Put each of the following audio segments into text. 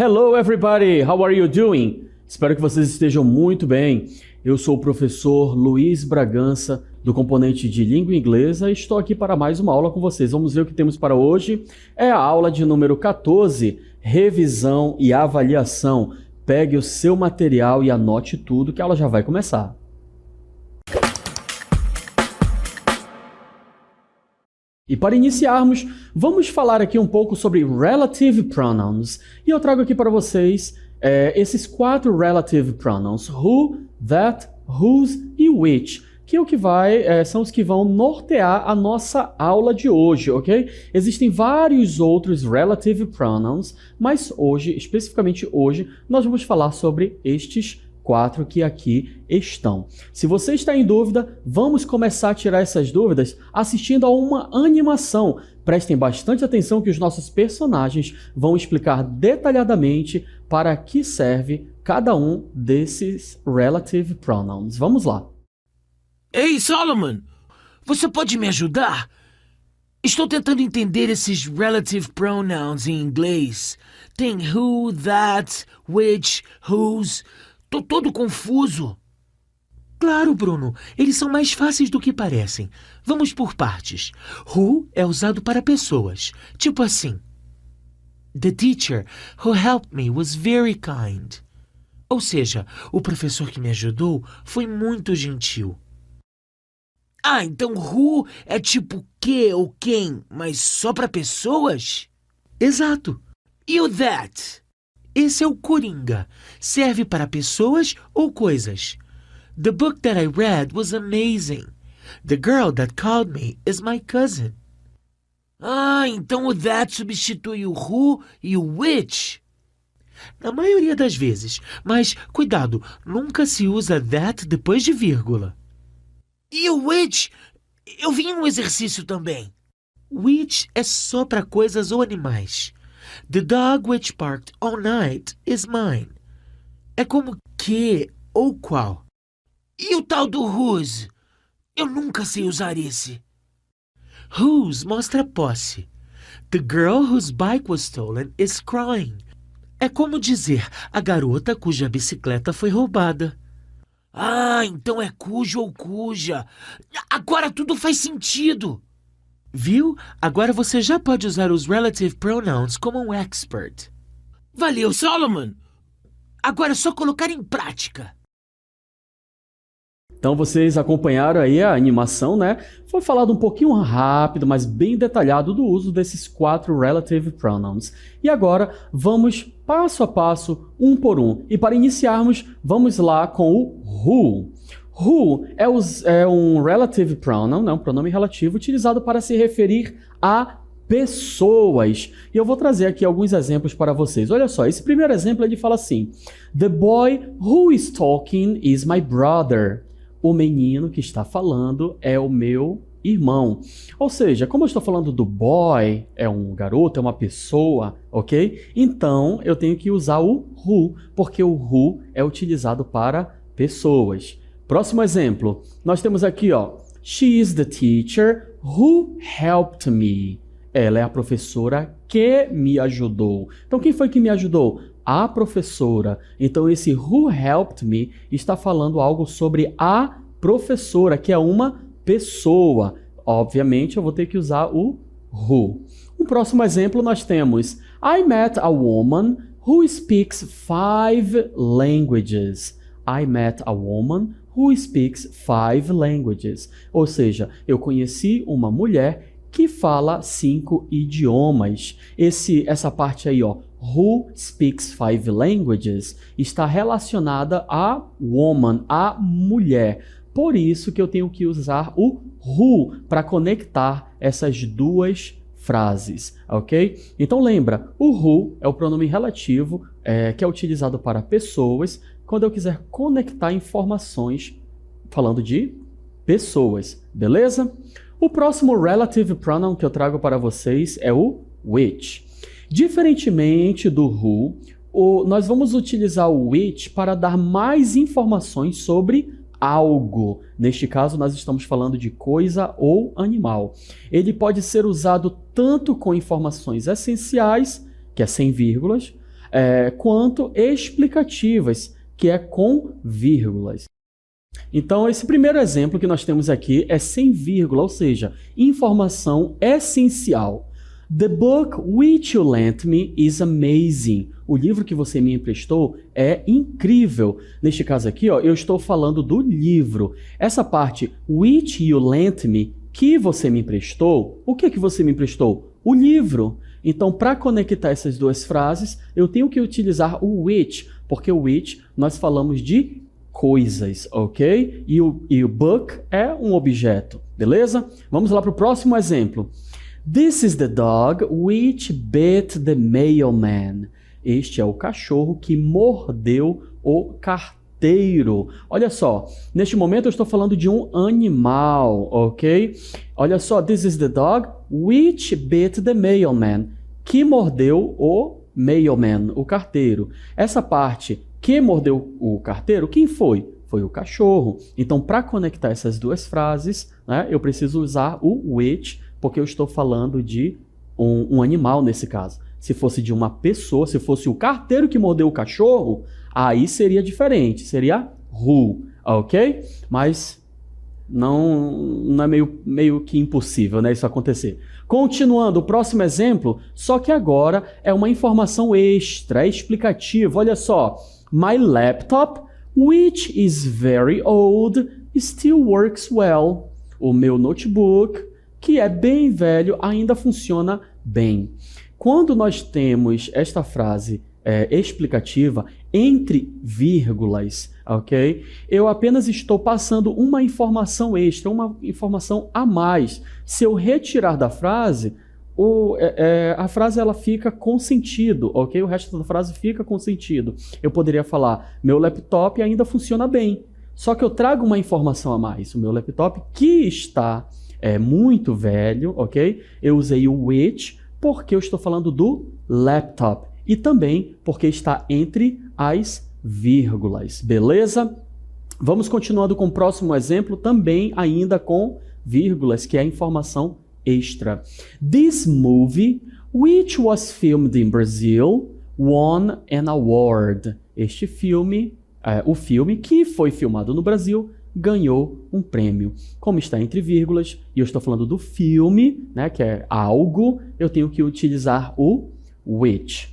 Hello everybody, how are you doing? Espero que vocês estejam muito bem. Eu sou o professor Luiz Bragança, do componente de língua inglesa, e estou aqui para mais uma aula com vocês. Vamos ver o que temos para hoje. É a aula de número 14, revisão e avaliação. Pegue o seu material e anote tudo que a aula já vai começar. E para iniciarmos, vamos falar aqui um pouco sobre relative pronouns. E eu trago aqui para vocês esses 4 relative pronouns: who, that, whose e which, que é o que são os que vão nortear a nossa aula de hoje, ok? Existem vários outros relative pronouns, mas hoje, especificamente hoje, nós vamos falar sobre estes 4 que aqui estão. Se você está em dúvida, vamos começar a tirar essas dúvidas assistindo a uma animação. Prestem bastante atenção que os nossos personagens vão explicar detalhadamente para que serve cada um desses relative pronouns. Vamos lá. Ei, Solomon! Você pode me ajudar? Estou tentando entender esses relative pronouns em inglês. Tem who, that, which, whose... Tô todo confuso. Claro, Bruno. Eles são mais fáceis do que parecem. Vamos por partes. Who é usado para pessoas. Tipo assim. The teacher who helped me was very kind. Ou seja, o professor que me ajudou foi muito gentil. Ah, então who é tipo que ou quem, mas só para pessoas? Exato. E o that? Esse é o coringa. Serve para pessoas ou coisas. The book that I read was amazing. The girl that called me is my cousin. Ah, então o that substitui o who e o which. Na maioria das vezes. Mas, cuidado, nunca se usa that depois de vírgula. E o which? Eu vi em um exercício também. Which é só para coisas ou animais. The dog which barked all night is mine. É como que ou qual. E o tal do whose? Eu nunca sei usar esse. Whose mostra posse. The girl whose bike was stolen is crying. É como dizer a garota cuja bicicleta foi roubada. Ah, então é cujo ou cuja. Agora tudo faz sentido. Viu? Agora você já pode usar os relative pronouns como um expert. Valeu, Solomon! Agora é só colocar em prática. Então vocês acompanharam aí a animação, né? Foi falado um pouquinho rápido, mas bem detalhado do uso desses 4 relative pronouns. E agora vamos passo a passo, um por um. E para iniciarmos, vamos lá com o who. Who é um relative pronoun, né, um pronome relativo utilizado para se referir a pessoas. E eu vou trazer aqui alguns exemplos para vocês. Olha só, esse primeiro exemplo ele fala assim: The boy who is talking is my brother. O menino que está falando é o meu irmão. Ou seja, como eu estou falando do boy, é um garoto, é uma pessoa, ok? Então eu tenho que usar o who, porque o who é utilizado para pessoas. Próximo exemplo, nós temos aqui, ó, She is the teacher who helped me. Ela é a professora que me ajudou. Então, quem foi que me ajudou? A professora. Então, esse who helped me está falando algo sobre a professora, que é uma pessoa. Obviamente, eu vou ter que usar o who. No próximo exemplo, nós temos I met a woman who speaks 5 languages. I met a woman who speaks 5 languages. Ou seja, eu conheci uma mulher que fala 5 idiomas. Essa parte aí, ó, who speaks 5 languages, está relacionada a woman, a mulher. Por isso que eu tenho que usar o who para conectar essas duas frases, ok? Então lembra, o who é o pronome relativo que é utilizado para pessoas quando eu quiser conectar informações falando de pessoas, beleza? O próximo relative pronoun que eu trago para vocês é o which. Diferentemente do who, nós vamos utilizar o which para dar mais informações sobre algo. Neste caso, nós estamos falando de coisa ou animal. Ele pode ser usado tanto com informações essenciais, que é sem vírgulas, quanto explicativas, que é com vírgulas. Então, esse primeiro exemplo que nós temos aqui é sem vírgula, ou seja, informação essencial. The book which you lent me is amazing. O livro que você me emprestou é incrível. Neste caso aqui, ó, eu estou falando do livro. Essa parte, which you lent me, que você me emprestou, o que você me emprestou? O livro. Então, para conectar essas duas frases, eu tenho que utilizar o which, porque o which nós falamos de coisas, ok? E o book é um objeto, beleza? Vamos lá para o próximo exemplo. This is the dog which bit the mailman. Este é o cachorro que mordeu o carteiro. Olha só, neste momento eu estou falando de um animal, ok? Olha só, this is the dog which bit the mailman. Que mordeu o mailman, o carteiro. Essa parte, que mordeu o carteiro, quem foi? Foi o cachorro. Então, para conectar essas duas frases, né, eu preciso usar o which, porque eu estou falando de um animal nesse caso. Se fosse de uma pessoa, se fosse o carteiro que mordeu o cachorro, aí seria diferente, seria who, ok? Mas não é meio que impossível, né, isso acontecer. Continuando, o próximo exemplo, só que agora é uma informação extra, é explicativa. Olha só, my laptop, which is very old, still works well. O meu notebook, que é bem velho, ainda funciona bem. Quando nós temos esta frase explicativa entre vírgulas, ok? Eu apenas estou passando uma informação extra, uma informação a mais. Se eu retirar da frase, a frase ela fica com sentido, ok? O resto da frase fica com sentido. Eu poderia falar, meu laptop ainda funciona bem. Só que eu trago uma informação a mais. O meu laptop que está muito velho, ok? Eu usei o which porque eu estou falando do laptop. E também porque está entre as vírgulas, beleza? Vamos continuando com o próximo exemplo, também ainda com vírgulas, que é a informação extra. This movie, which was filmed in Brazil, won an award. Este filme, o filme que foi filmado no Brasil, ganhou um prêmio. Como está entre vírgulas, e eu estou falando do filme, né, que é algo, eu tenho que utilizar o which.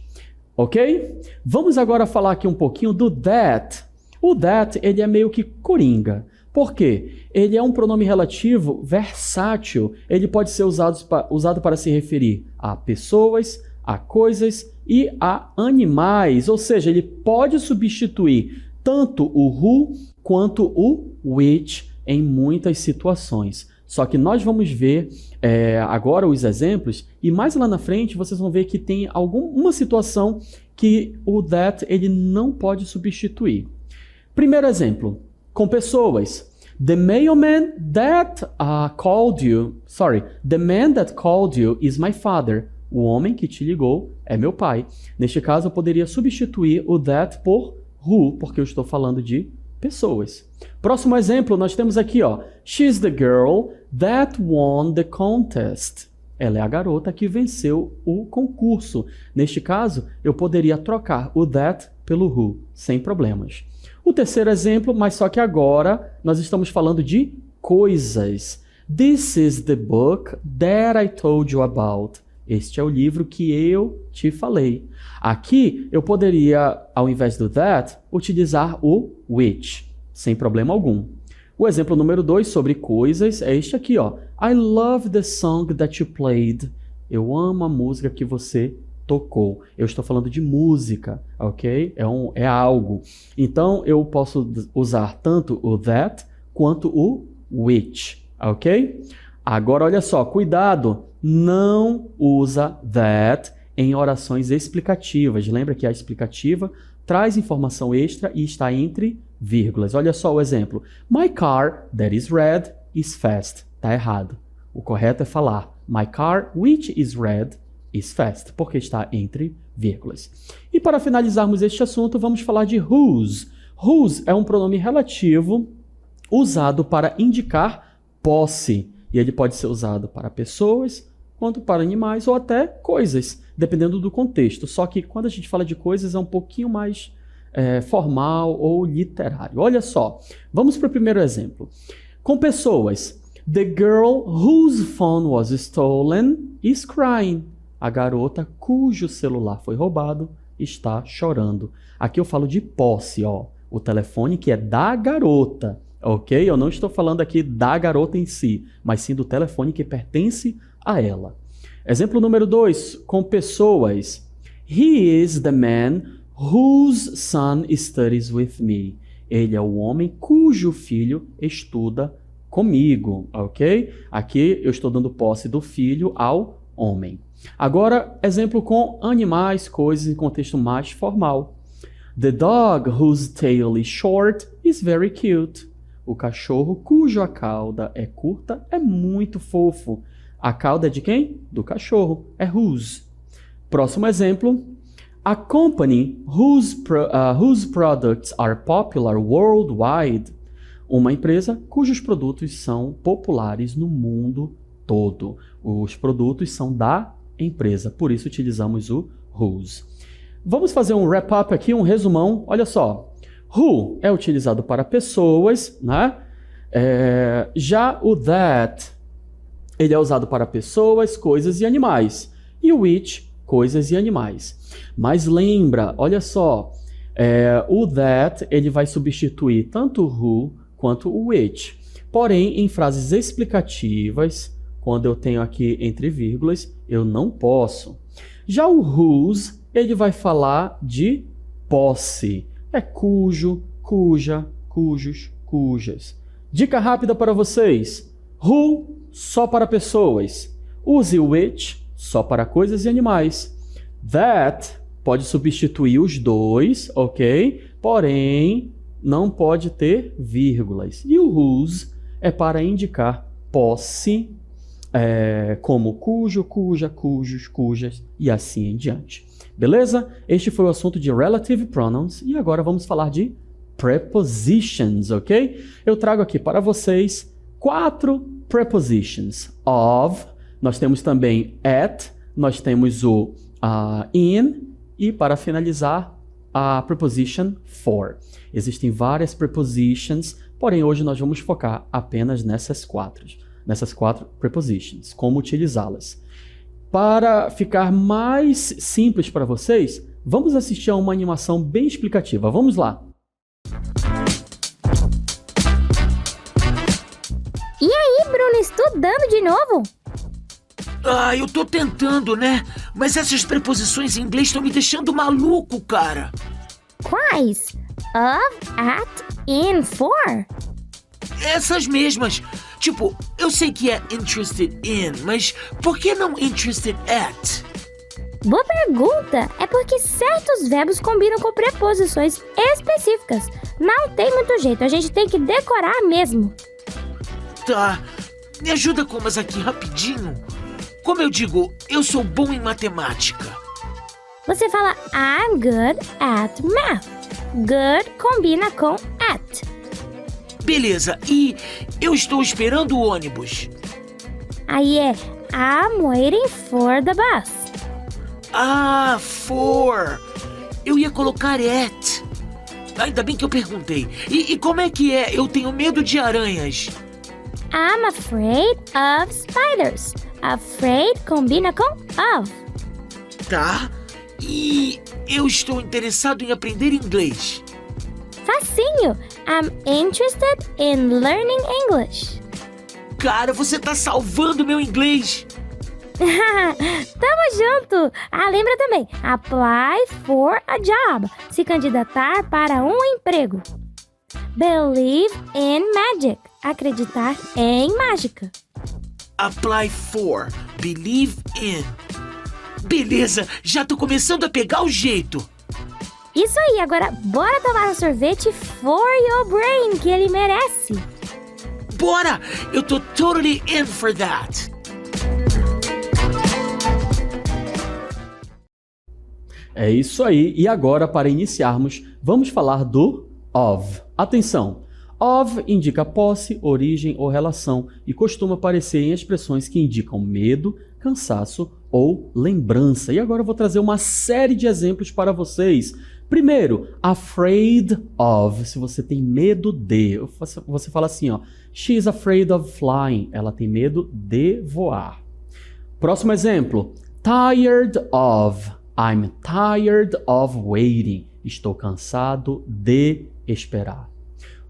Ok? Vamos agora falar aqui um pouquinho do that. O that, ele é meio que coringa. Por quê? Ele é um pronome relativo versátil. Ele pode ser usado para se referir a pessoas, a coisas e a animais. Ou seja, ele pode substituir tanto o who quanto o which em muitas situações. Só que nós vamos ver agora os exemplos e mais lá na frente vocês vão ver que tem uma situação que o that ele não pode substituir. Primeiro exemplo, com pessoas. The mailman that called you, the man that called you is my father. O homem que te ligou é meu pai. Neste caso eu poderia substituir o that por who, porque eu estou falando de pessoas. Próximo exemplo, nós temos aqui, ó. She's the girl that won the contest. Ela é a garota que venceu o concurso. Neste caso, eu poderia trocar o that pelo who, sem problemas. O terceiro exemplo, mas só que agora nós estamos falando de coisas. This is the book that I told you about. Este é o livro que eu te falei. Aqui, eu poderia, ao invés do that, utilizar o which, sem problema algum. O exemplo número 2 sobre coisas é este aqui, ó. I love the song that you played. Eu amo a música que você tocou. Eu estou falando de música, ok? É algo. Então, eu posso usar tanto o that quanto o which, ok? Agora, olha só, cuidado! Não usa that em orações explicativas. Lembra que a explicativa traz informação extra e está entre vírgulas. Olha só o exemplo. My car that is red is fast. Está errado. O correto é falar my car which is red is fast, porque está entre vírgulas. E para finalizarmos este assunto, vamos falar de whose. Whose é um pronome relativo usado para indicar posse. E ele pode ser usado para pessoas, quanto para animais ou até coisas, dependendo do contexto. Só que quando a gente fala de coisas é um pouquinho mais formal ou literário. Olha só, vamos para o primeiro exemplo. Com pessoas, the girl whose phone was stolen is crying. A garota cujo celular foi roubado está chorando. Aqui eu falo de posse, ó. O telefone que é da garota, ok? Eu não estou falando aqui da garota em si, mas sim do telefone que pertence a ela. Exemplo número 2, com pessoas. He is the man whose son studies with me. Ele é o homem cujo filho estuda comigo, ok? Aqui eu estou dando posse do filho ao homem. Agora, exemplo com animais, coisas em contexto mais formal. The dog whose tail is short is very cute. O cachorro cuja cauda é curta é muito fofo. A cauda é de quem? Do cachorro. É whose. Próximo exemplo. A company whose products are popular worldwide. Uma empresa cujos produtos são populares no mundo todo. Os produtos são da empresa, por isso utilizamos o whose. Vamos fazer um wrap-up aqui, um resumão. Olha só. Who é utilizado para pessoas, né? Já o that, ele é usado para pessoas, coisas e animais. E o which, coisas e animais. Mas lembra, olha só, o that, ele vai substituir tanto o who quanto o which. Porém, em frases explicativas, quando eu tenho aqui entre vírgulas, eu não posso. Já o whose, ele vai falar de posse. É cujo, cuja, cujos, cujas. Dica rápida para vocês. Who, só para pessoas. Use which, só para coisas e animais. That, pode substituir os dois, ok? Porém, não pode ter vírgulas. E o whose é para indicar posse, como cujo, cuja, cujos, cujas e assim em diante. Beleza? Este foi o assunto de relative pronouns e agora vamos falar de prepositions, ok? Eu trago aqui para vocês 4 prepositions. Of, nós temos também at, nós temos o in e para finalizar a preposition for. Existem várias prepositions, porém hoje nós vamos focar apenas nessas quatro prepositions, como utilizá-las. Para ficar mais simples para vocês, vamos assistir a uma animação bem explicativa. Vamos lá! E aí, Bruno, estudando de novo? Eu tô tentando, né? Mas essas preposições em inglês estão me deixando maluco, cara. Quais? Of, at, in, for? Essas mesmas. Tipo, eu sei que é interested in, mas por que não interested at? Boa pergunta! É porque certos verbos combinam com preposições específicas. Não tem muito jeito, a gente tem que decorar mesmo. Tá, me ajuda com umas aqui rapidinho. Como eu digo, eu sou bom em matemática. Você fala I'm good at math. Good combina com at. Beleza, e eu estou esperando o ônibus. Aí é I'm waiting for the bus. For. Eu ia colocar at. Ainda bem que eu perguntei. E como é que é? Eu tenho medo de aranhas. I'm afraid of spiders. Afraid combina com of. Tá. E eu estou interessado em aprender inglês. Facinho. I'm interested in learning English. Cara, você tá salvando meu inglês. Tamo junto! Lembra também, apply for a job, se candidatar para um emprego. Believe in magic, acreditar em mágica. Apply for, believe in. Beleza, já tô começando a pegar o jeito. Isso aí, agora bora tomar um sorvete for your brain, que ele merece. Bora! Eu tô totally in for that. É isso aí, e agora para iniciarmos, vamos falar do of. Atenção! Of indica posse, origem ou relação e costuma aparecer em expressões que indicam medo, cansaço ou lembrança. E agora eu vou trazer uma série de exemplos para vocês. Primeiro, afraid of, se você tem medo de. Você fala assim, ó, she is afraid of flying. Ela tem medo de voar. Próximo exemplo, tired of. I'm tired of waiting. Estou cansado de esperar.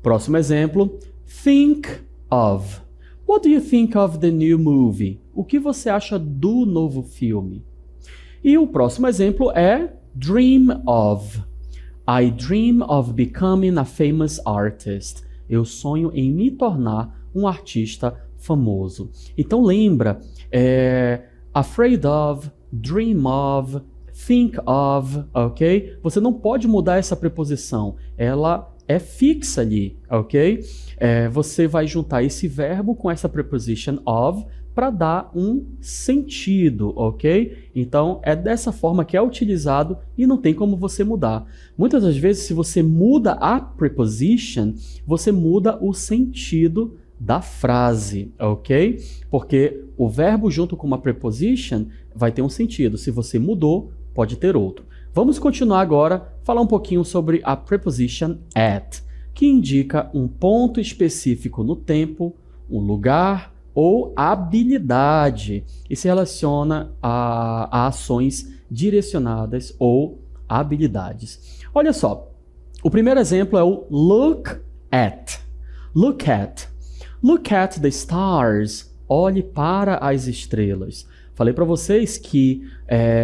Próximo exemplo, think of. What do you think of the new movie? O que você acha do novo filme? E o próximo exemplo é dream of. I dream of becoming a famous artist. Eu sonho em me tornar um artista famoso. Então lembra, afraid of, dream of, think of, ok? Você não pode mudar essa preposição. Ela é fixa ali, ok? Você vai juntar esse verbo com essa preposition of para dar um sentido, ok? Então, é dessa forma que é utilizado e não tem como você mudar. Muitas das vezes, se você muda a preposition, você muda o sentido da frase, ok? Porque o verbo junto com uma preposition vai ter um sentido. Se você mudou, pode ter outro. Vamos continuar agora, falar um pouquinho sobre a preposition at, que indica um ponto específico no tempo, um lugar ou habilidade e se relaciona a ações direcionadas ou habilidades. Olha só, o primeiro exemplo é o look at. Look at. Look at the stars. Olhe para as estrelas. Falei para vocês que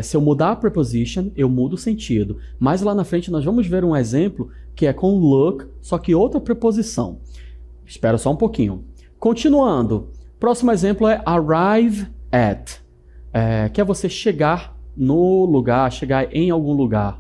se eu mudar a preposition, eu mudo o sentido. Mas lá na frente nós vamos ver um exemplo que é com look, só que outra preposição. Espera só um pouquinho. Continuando. Próximo exemplo é arrive at, que é você chegar no lugar, chegar em algum lugar.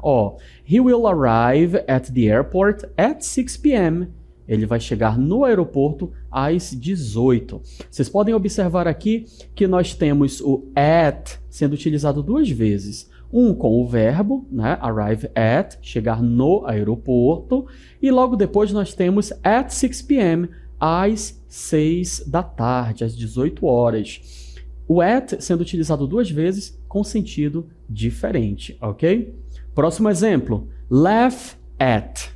He will arrive at the airport at 6 p.m. Ele vai chegar no aeroporto às 18. Vocês podem observar aqui que nós temos o at sendo utilizado duas vezes. Um com o verbo, né, arrive at, chegar no aeroporto. E logo depois nós temos at 6 p.m., às 6 da tarde, às 18 horas. O at sendo utilizado duas vezes com sentido diferente, ok? Próximo exemplo, laugh at.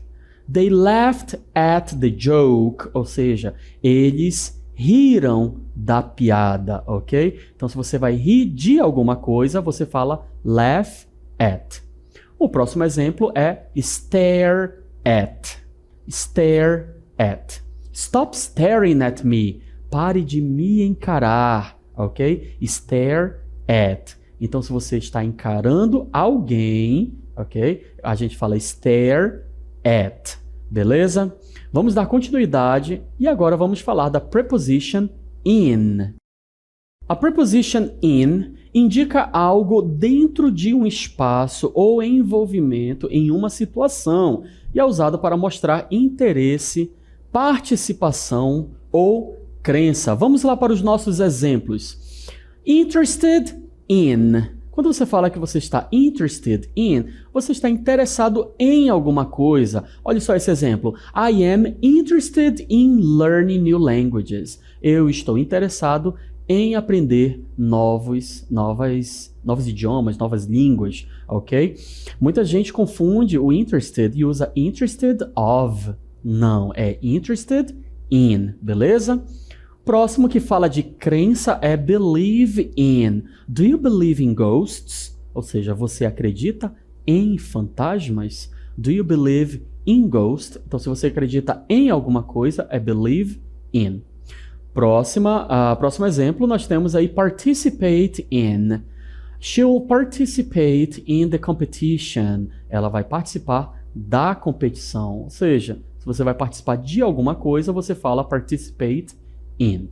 They laughed at the joke, ou seja, eles riram da piada, ok? Então, se você vai rir de alguma coisa, você fala laugh at. O próximo exemplo é stare at. Stare at. Stop staring at me. Pare de me encarar, ok? Stare at. Então, se você está encarando alguém, ok? A gente fala stare at. Beleza? Vamos dar continuidade e agora vamos falar da preposition in. A preposition in indica algo dentro de um espaço ou envolvimento em uma situação e é usado para mostrar interesse, participação ou crença. Vamos lá para os nossos exemplos. Interested in. Quando você fala que você está interested in, você está interessado em alguma coisa. Olha só esse exemplo. I am interested in learning new languages. Eu estou interessado em aprender novos idiomas, novas línguas, ok? Muita gente confunde o interested e usa interested of. Não, é interested in, beleza? Próximo que fala de crença é believe in. Do you believe in ghosts? Ou seja, você acredita em fantasmas? Do you believe in ghosts? Então, se você acredita em alguma coisa, é believe in. Próximo exemplo, nós temos aí participate in. She will participate in the competition. Ela vai participar da competição. Ou seja, se você vai participar de alguma coisa, você fala participate in.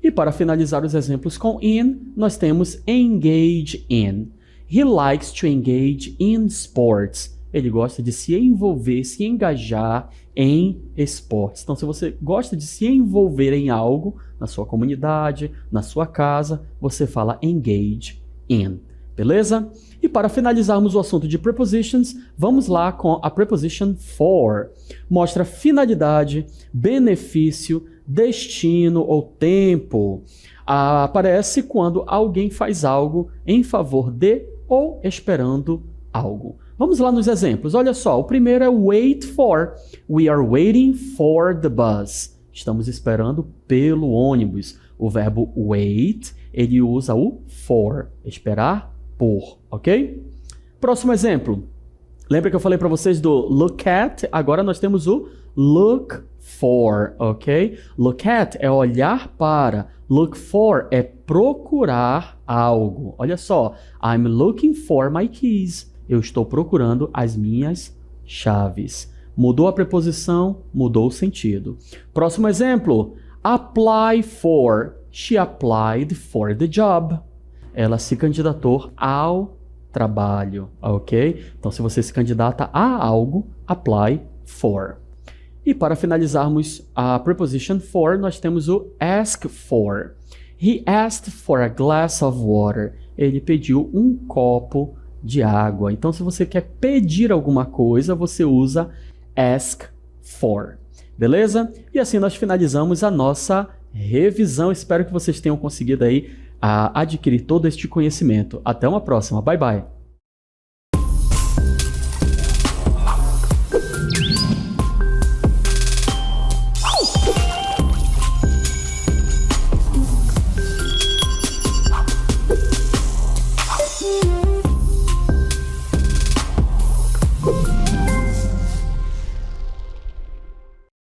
E para finalizar os exemplos com in, nós temos engage in. He likes to engage in sports. Ele gosta de se envolver, se engajar em esportes. Então, se você gosta de se envolver em algo, na sua comunidade, na sua casa, você fala engage in. Beleza? E para finalizarmos o assunto de prepositions, vamos lá com a preposition for. Mostra finalidade, benefício, destino ou tempo. Aparece quando alguém faz algo em favor de ou esperando algo. Vamos lá nos exemplos. Olha só, o primeiro é wait for. We are waiting for the bus. Estamos esperando pelo ônibus. O verbo wait, ele usa o for, esperar por, ok? Próximo exemplo. Lembra que eu falei para vocês do look at? Agora nós temos o look for, ok? Look at é olhar para. Look for é procurar algo. Olha só, I'm looking for my keys. Eu estou procurando as minhas chaves. Mudou a preposição, mudou o sentido. Próximo exemplo. Apply for. She applied for the job. Ela se candidatou ao trabalho, ok? Então, se você se candidata a algo, apply for. E para finalizarmos a preposition for, nós temos o ask for. He asked for a glass of water. Ele pediu um copo de água. Então, se você quer pedir alguma coisa, você usa ask for. Beleza? E assim nós finalizamos a nossa revisão. Espero que vocês tenham conseguido aí adquirir todo este conhecimento. Até uma próxima. Bye, bye.